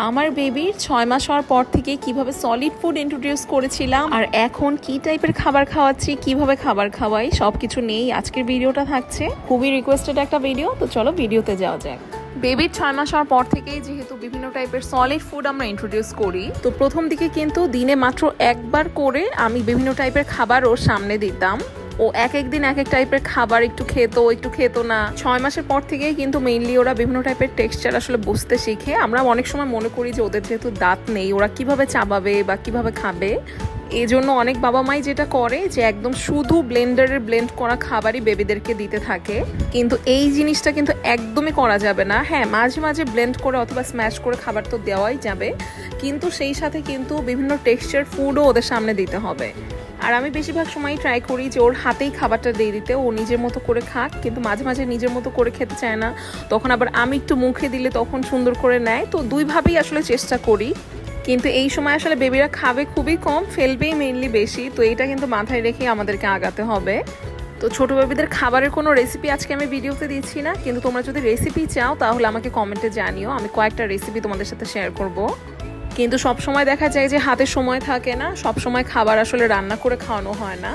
আমার বেবির 6 মাস হওয়ার পর থেকে কিভাবে সলিড ফুড ইন্ট্রোডিউস করেছিলাম আর এখন কি টাইপের খাবার খাওয়াচ্ছি, কিভাবে খাবার খাওয়াই, সবকিছু নিয়েই আজকের ভিডিওটা থাকছে। খুবই রিকোয়েস্টেড একটা ভিডিও, তো চলো ভিডিওতে যাওয়া যাক। বেবির 6 মাস হওয়ার পর থেকেই যেহেতু বিভিন্ন টাইপের সলিড ফুড আমরা ইন্ট্রোডিউস করি, তো প্রথম দিকে কিন্তু দিনে মাত্র একবার করে আমি বিভিন্ন টাইপের খাবার ওর সামনে দিতাম। ও এক দিন এক টাইপের খাবার একটু খেত না। 6 মাসের পর থেকেই কিন্তু মেইনলি ওরা বিভিন্ন টাইপের টেক্সচার আসলে বুঝতে শিখে। আমরা অনেক সময় মনে করি যে ওদের যেহেতু দাঁত নেই, ওরা কিভাবে চাবাবে বা কিভাবে খাবে। এই জন্য অনেক বাবা মাই যেটা করে যে একদম শুধু ব্লেন্ডারে ব্লেন্ড করা খাবারই বেবিদেরকে দিতে থাকে, কিন্তু এই জিনিসটা কিন্তু একদমই করা যাবে না। হ্যাঁ, মাঝে মাঝে ব্লেন্ড করে অথবা স্ম্যাশ করে খাবার তো দেওয়াই যাবে, কিন্তু সেই সাথে কিন্তু বিভিন্ন টেক্সচার ফুডও ওদের সামনে দিতে হবে। আর আমি বেশিরভাগ সময় ট্রাই করি যে ওর হাতেই খাবারটা দিয়ে দিতে, ও নিজের মতো করে খাক। কিন্তু মাঝে মাঝে নিজের মতো করে খেতে চায় না, তখন আবার আমি একটু মুখে দিলে তখন সুন্দর করে নেয়। তো দুইভাবেই আসলে চেষ্টা করি, কিন্তু এই সময় আসলে বেবিরা খাবে খুবই কম, ফেলবেই মেইনলি বেশি। তো এইটা কিন্তু মাথায় রেখে আমাদেরকে আগাতে হবে। তো ছোট বেবিদের খাবারের কোনো রেসিপি আজকে আমি ভিডিওতে দিচ্ছি না, কিন্তু তোমরা যদি রেসিপি চাও তাহলে আমাকে কমেন্টে জানিও, আমি কয়েকটা রেসিপি তোমাদের সাথে শেয়ার করব। কিন্তু সব সময় দেখা যায় যে হাতে সময় থাকে না, সব সময় খাবার আসলে রান্না করে খাওয়ানো হয় না।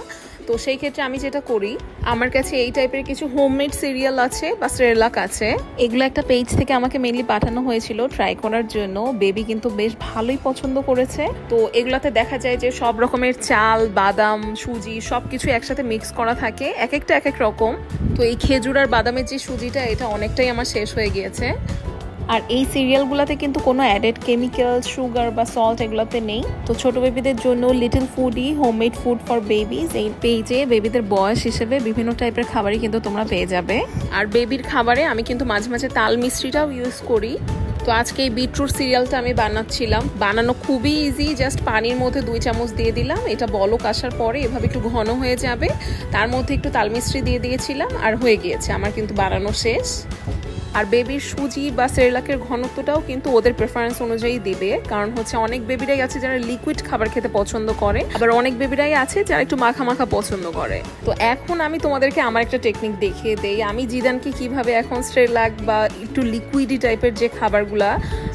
তো সেই ক্ষেত্রে আমি যেটা করি, আমার কাছে এই টাইপের কিছু হোমমেড সিরিয়াল আছে বা সেরেলাক আছে। এগুলো একটা পেজ থেকে আমাকে মেইনলি পাঠানো হয়েছিল ট্রাই করার জন্য। বেবি কিন্তু বেশ ভালোই পছন্দ করেছে। তো এগুলাতে দেখা যায় যে সব রকমের চাল, বাদাম, সুজি সবকিছু একসাথে মিক্স করা থাকে, এক এক রকম। তো এই খেজুর আর বাদামের যে সুজিটা, এটা অনেকটাই আমার শেষ হয়ে গিয়েছে। আর এই সিরিয়ালগুলোতে কিন্তু কোনো অ্যাডেড কেমিক্যাল, সুগার বা সল্ট এগুলোতে নেই। তো ছোট বেবিদের জন্য little foodie homemade food for babies এই পেজে বেবিদের বয়স হিসেবে বিভিন্ন টাইপের খাবারই কিন্তু তোমরা পেয়ে যাবে। আর বেবির খাবারে আমি কিন্তু মাঝে মাঝে তাল মিষ্টিটাও ইউজ করি। তো আজকে এই বিটরুট সিরিয়ালটা আমি বানাচ্ছিলাম। বানানো খুবই ইজি, জাস্ট পানির মধ্যে 2 চামচ দিয়ে দিলাম, এটা বলক আসার পরে এভাবে একটু ঘন হয়ে যাবে। তার মধ্যে একটু তাল মিষ্টি দিয়ে দিয়েছিলাম, আর হয়ে গিয়েছে আমার কিন্তু বানানো শেষ। আর বেবির সুজি বা সেরেলাকের ঘনত্বটাও কিন্তু ওদের প্রেফারেন্স অনুযায়ী দিবে, কারণ হচ্ছে অনেক বেবিরাই আছে যারা লিকুইড খাবার খেতে পছন্দ করে, আবার অনেক বেবিরাই আছে যারা একটু মাখা মাখা পছন্দ করে। তো এখন আমি তোমাদেরকে আমার একটা টেকনিক দেখিয়ে দেই, আমি জিদানকে কিভাবে এখন সেরেলাক বা একটু লিকুইডি টাইপের যে খাবারগুলা,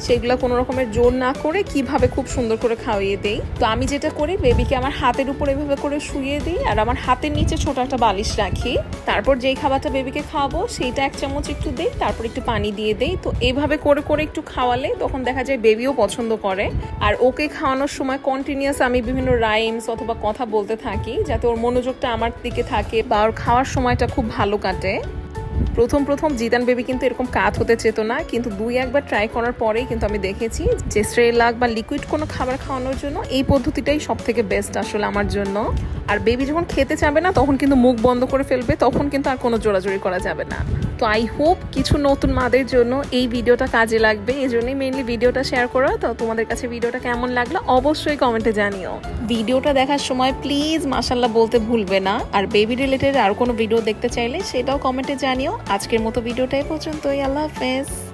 সেগুলো কোনো রকমের জোর না করে কিভাবে খুব সুন্দর করে খাওয়িয়ে দেই। তো আমি যেটা করি, বেবিকে আমার হাতের উপর এভাবে করে শুয়ে দিই, আর আমার হাতের নিচে ছোট একটা বালিশ রাখি। তারপর যেই খাবারটা বেবিকে খাওয়াবো সেইটা 1 চামচ একটু দিই, তারপর একটু পানি দিয়ে দেই। তো এইভাবে করে করে একটু খাওয়ালে তখন দেখা যায় বেবিও পছন্দ করে। আর ওকে খাওয়ানোর সময় কন্টিনিউয়াস আমি বিভিন্ন রাইমস অথবা কথা বলতে থাকি, যাতে ওর মনোযোগটা আমার দিকে থাকে বা ওর খাওয়ার সময়টা খুব ভালো কাটে। প্রথম জিদান বেবি কিন্তু এরকম কাত হতে চেত না, কিন্তু 2-1 বার ট্রাই করার পরেই কিন্তু আমি দেখেছি যে সেরেলাক বা লিকুইড কোনো খাবার খাওয়ানোর জন্য এই পদ্ধতিটাই সব থেকে বেস্ট আসলে আমার জন্য। আর বেবি যখন খেতে চাবে না তখন কিন্তু মুখ বন্ধ করে ফেলবে, তখন কিন্তু আর কোনো জোরাজোরি করা যাবে না। তো আই হোপ কিছু নতুন মাদের জন্য এই ভিডিওটা কাজে লাগবে, এই জন্যই মেইনলি ভিডিওটা শেয়ার করা। তো তোমাদের কাছে ভিডিওটা কেমন লাগলো অবশ্যই কমেন্টে জানিও। ভিডিওটা দেখার সময় প্লিজ মাশাআল্লাহ বলতে ভুলবে না। আর বেবি রিলেটেড আর কোনো ভিডিও দেখতে চাইলে সেটাও কমেন্টে জানিও। আজকের মতো ভিডিওটা এই পর্যন্তই। আল্লাহ হাফেজ।